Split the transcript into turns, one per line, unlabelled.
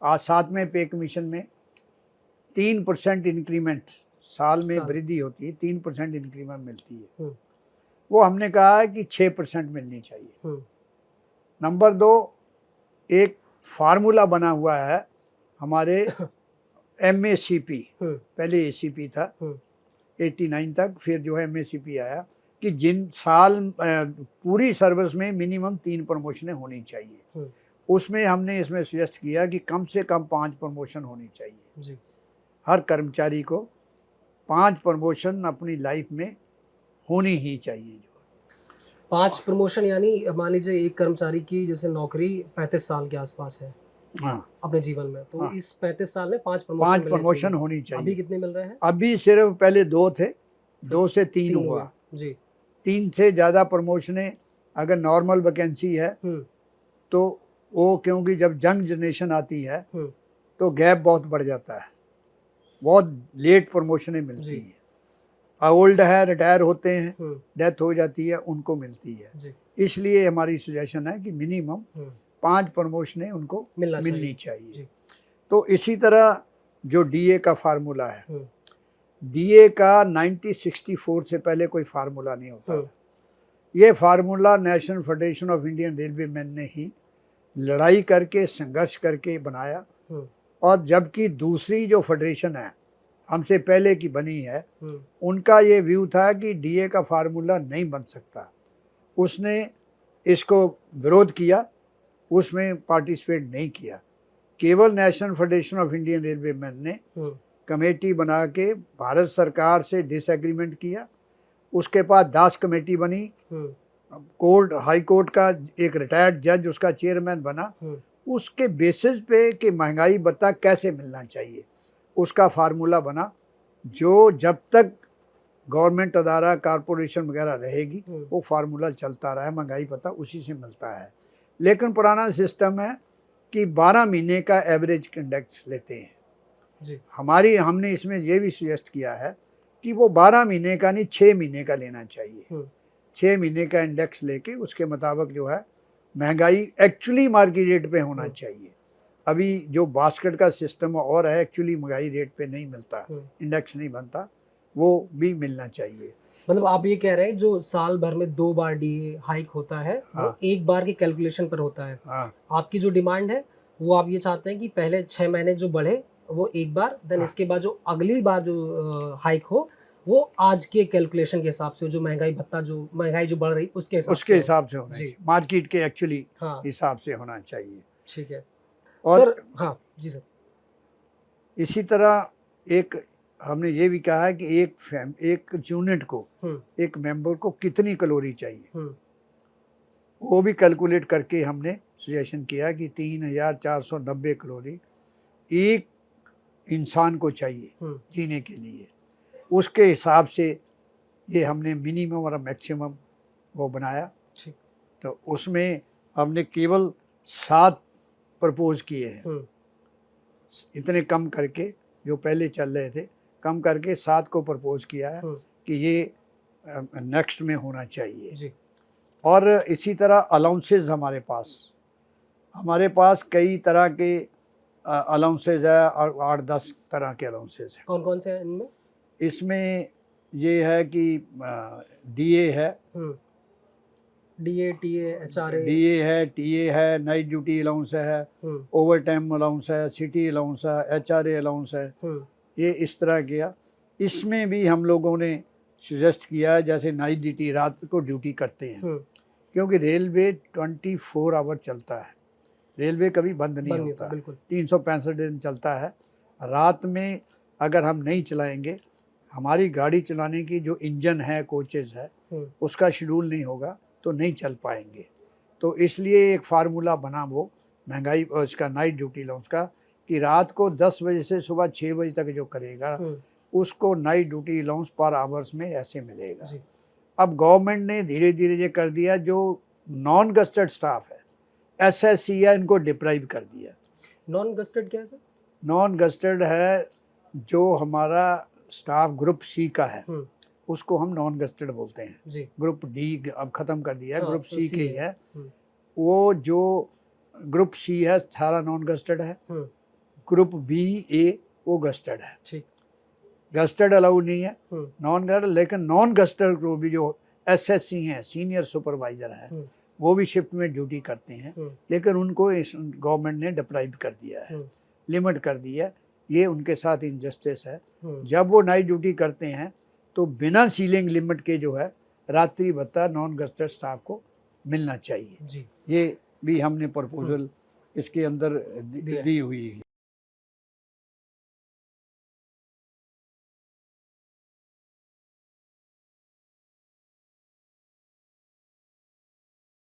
आज 7वें पे कमीशन में 3% इंक्रीमेंट साल में वृद्धि होती है, 3% इंक्रीमेंट मिलती है। वो हमने कहा है कि 6% मिलनी चाहिए। नंबर 2, एक फार्मूला बना हुआ है हमारे MACP, पहले ACP था 89 तक, फिर जो है MACP आया कि जिन साल पूरी सर्विस में मिनिमम 3 प्रमोशनें होनी चाहिए। उसमें हमने इसमें सजेस्ट किया कि कम से कम 5 प्रमोशन होनी चाहिए जी। हर कर्मचारी को 5 प्रमोशन अपनी लाइफ में होनी ही चाहिए।
5 प्रमोशन यानी मान लीजिए एक कर्मचारी की जैसे नौकरी 35 साल के आसपास है अपने जीवन में, तो इस 35 साल में 5
प्रमोशन होनी चाहिए।
अभी कितने मिल रहे हैं?
अभी सिर्फ पहले 2 थे, 2 से 3 हुआ
जी।
3 से ज़्यादा प्रमोशनें अगर नॉर्मल वैकेंसी है तो वो, क्योंकि जब यंग जनरेशन आती है तो गैप बहुत बढ़ जाता है, बहुत लेट प्रमोशनें मिलती हैं। ओल्ड है, रिटायर होते हैं, डेथ हो जाती है, उनको मिलती है। इसलिए हमारी सजेशन है कि मिनिमम 5 प्रमोशनें उनको मिलनी चाहिए। तो इसी तरह जो DA का फार्मूला है, DA का 1964 से पहले कोई फार्मूला नहीं होता था। ये formula national federation of Indian railway man ने ही लड़ाई करके, संघर्ष करके बनाया। और जबकि दूसरी जो फेडरेशन है हमसे पहले की बनी है, उनका ये व्यू था कि DA का फार्मूला नहीं बन सकता। उसने इसको विरोध किया, उसमें पार्टिसिपेट नहीं किया। केवल national federation of Indian railway man ने कमेटी बना के भारत सरकार से डिसएग्रीमेंट किया। उसके बाद दास कमेटी बनी, कोर्ट, हाई कोर्ट का एक रिटायर्ड जज उसका चेयरमैन बना। उसके बेसिस पे कि महंगाई भत्ता कैसे मिलना चाहिए उसका फार्मूला बना, जो जब तक गवर्नमेंट अदारा, कारपोरेशन वगैरह रहेगी वो फार्मूला चलता रहा है, महंगाई भत्ता उसी से मिलता है। लेकिन पुराना सिस्टम है कि 12 महीने का एवरेज इंडेक्स लेते हैं जी। हमने इसमें ये भी सजेस्ट किया है कि वो 12 महीने का नहीं, 6 महीने का लेना चाहिए। 6 महीने का इंडेक्स लेके उसके मुताबिक जो है महंगाई एक्चुअली मार्केट रेट पे होना चाहिए। अभी जो बास्केट का सिस्टम और है, एक्चुअली महंगाई रेट पे नहीं मिलता, इंडेक्स नहीं बनता, वो भी मिलना चाहिए।
मतलब आप ये कह रहे हैं जो साल भर में 2 बार DA हाइक होता है, वो एक बार की कैलकुलेशन पर होता है। आपकी जो डिमांड है वो आप ये चाहते हैं कि पहले 6 महीने जो बढ़े वो एक बार, देन इसके बाद जो अगली बार जो हाइक हो वो आज के कैलकुलेशन के हिसाब से, जो महंगाई भत्ता, जो महंगाई जो बढ़ रही उसके
हिसाब से होना चाहिए, मार्केट के एक्चुअली हिसाब से होना चाहिए।
ठीक है।
और
सर, हाँ जी सर।
इसी तरह एक हमने ये भी कहा है कि एक यूनिट को, एक मेंबर को कितनी कैलोरी चाहिए वो भी कैलकुलेट करके हमने सजेशन किया कि 3490 कैलोरी एक इंसान को चाहिए जीने के लिए। उसके हिसाब से ये हमने मिनिमम और मैक्सिमम वो बनाया। तो उसमें हमने केवल 7 प्रपोज किए हैं, इतने कम करके, जो पहले चल रहे थे कम करके 7 को प्रपोज किया है कि ये नेक्स्ट में होना चाहिए जी। और इसी तरह अलाउंसेस हमारे पास कई तरह के अलाउंसेस है, और 8-10 तरह के अलाउंसेस हैं।
कौन कौन से हैं इनमें?
इसमें ये है कि DA है,
DA, TA, HRA,
DA है, TA है, नाइट ड्यूटी अलाउंस है, ओवर टाइम अलाउंस है, सिटी अलाउंस है, HRA अलाउंस है। ये इस तरह किया। इसमें भी हम लोगों ने सजेस्ट किया है, जैसे नाइट ड्यूटी, रात को ड्यूटी करते हैं, क्योंकि रेलवे 24 आवर चलता है, रेलवे कभी बंद नहीं होता, 365 दिन चलता है। रात में अगर हम नहीं चलाएंगे, हमारी गाड़ी चलाने की जो इंजन है, कोचेस है, उसका शेड्यूल नहीं होगा तो नहीं चल पाएंगे। तो इसलिए एक फार्मूला बना वो महंगाई उसका, नाइट ड्यूटी अलाउंस का, कि रात को 10 बजे से सुबह 6 बजे तक जो करेगा उसको नाइट ड्यूटी अलाउंस पर आवर्स में ऐसे मिलेगा। अब गवर्नमेंट ने धीरे धीरे ये कर दिया, जो नॉन गस्टेड स्टाफ है, SSC है, इनको डिप्राइव कर दिया।
नॉन गस्टेड क्या है सर?
नॉन गस्टेड है जो हमारा स्टाफ ग्रुप C का है, उसको हम नॉन गस्टेड बोलते हैं जी। ग्रुप D अब ख़त्म कर दिया है, ग्रुप C के ही है। वो जो ग्रुप C है सारा नॉन गस्टेड है, ग्रुप बी ए वो गस्टेड है,
ठीक,
गस्टेड अलाउ नहीं है, नॉन गस्टेड, लेकिन नॉन गस्टेड को भी जो एसएससी हैं, सीनियर सुपरवाइजर हैं, वो भी शिफ्ट में ड्यूटी करते हैं, लेकिन उनको इस गवर्नमेंट ने डिप्राइव कर दिया है, लिमिट कर दी है। ये उनके साथ इनजस्टिस है। जब वो नाइट ड्यूटी करते हैं तो बिना सीलिंग लिमिट के जो है रात्रि भत्ता नॉन गस्टेड स्टाफ को मिलना चाहिए
जी।
ये भी हमने प्रपोजल इसके अंदर दी हुई है।